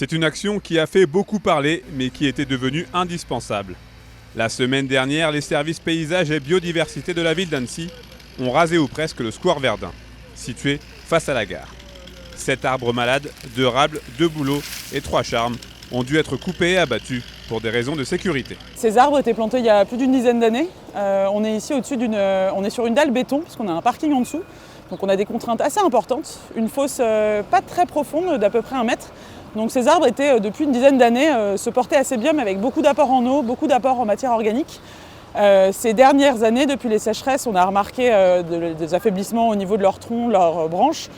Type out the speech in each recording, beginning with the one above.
C'est une action qui a fait beaucoup parler, mais qui était devenue indispensable. La semaine dernière, les services paysages et biodiversité de la ville d'Annecy ont rasé ou presque le square Verdun, situé face à la gare. 7 arbres malades, 2 rables, 2 bouleaux et 3 charmes ont dû être coupés et abattus pour des raisons de sécurité. Ces arbres étaient plantés il y a plus d'une dizaine d'années. On est ici on est sur une dalle béton, puisqu'on a un parking en dessous. Donc on a des contraintes assez importantes. Une fosse pas très profonde, d'à peu près 1 mètre. Donc ces arbres étaient, depuis une dizaine d'années, se portaient assez bien, mais avec beaucoup d'apports en eau, beaucoup d'apports en matière organique. Ces dernières années, depuis les sécheresses, on a remarqué des affaiblissements au niveau de leurs troncs, leurs branches.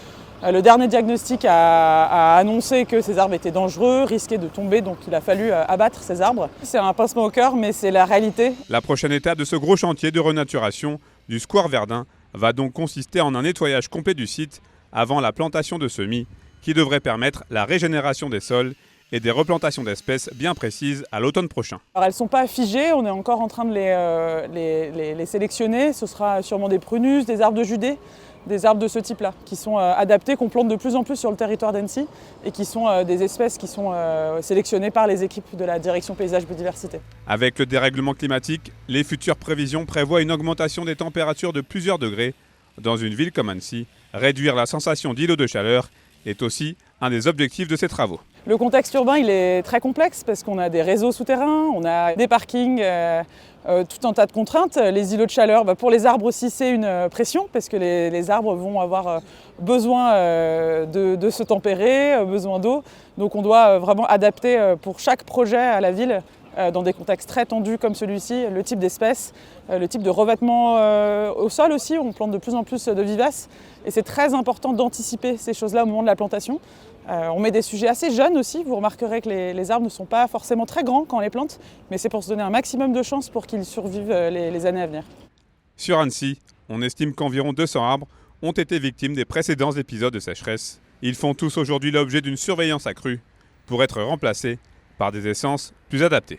Le dernier diagnostic a annoncé que ces arbres étaient dangereux, risquaient de tomber, donc il a fallu abattre ces arbres. C'est un pincement au cœur, mais c'est la réalité. La prochaine étape de ce gros chantier de renaturation du square Verdun va donc consister en un nettoyage complet du site avant la plantation de semis, qui devrait permettre la régénération des sols et des replantations d'espèces bien précises à l'automne prochain. Alors elles ne sont pas figées, on est encore en train de les sélectionner. Ce sera sûrement des prunus, des arbres de Judée, des arbres de ce type-là, qui sont adaptés, qu'on plante de plus en plus sur le territoire d'Annecy et qui sont des espèces qui sont sélectionnées par les équipes de la direction paysage biodiversité. Avec le dérèglement climatique, les futures prévisions prévoient une augmentation des températures de plusieurs degrés. Dans une ville comme Annecy, réduire la sensation d'îlot de chaleur est aussi un des objectifs de ces travaux. Le contexte urbain il est très complexe parce qu'on a des réseaux souterrains, on a des parkings, tout un tas de contraintes. Les îlots de chaleur, pour les arbres aussi c'est une pression parce que les arbres vont avoir besoin de se tempérer, besoin d'eau. Donc on doit vraiment adapter pour chaque projet à la ville, dans des contextes très tendus comme celui-ci, le type d'espèces, le type de revêtement au sol aussi. On plante de plus en plus de vivaces et c'est très important d'anticiper ces choses-là au moment de la plantation. On met des sujets assez jeunes aussi. Vous remarquerez que les arbres ne sont pas forcément très grands quand on les plante, mais c'est pour se donner un maximum de chances pour qu'ils survivent les années à venir. Sur Annecy, on estime qu'environ 200 arbres ont été victimes des précédents épisodes de sécheresse. Ils font tous aujourd'hui l'objet d'une surveillance accrue pour être remplacés par des essences plus adaptées.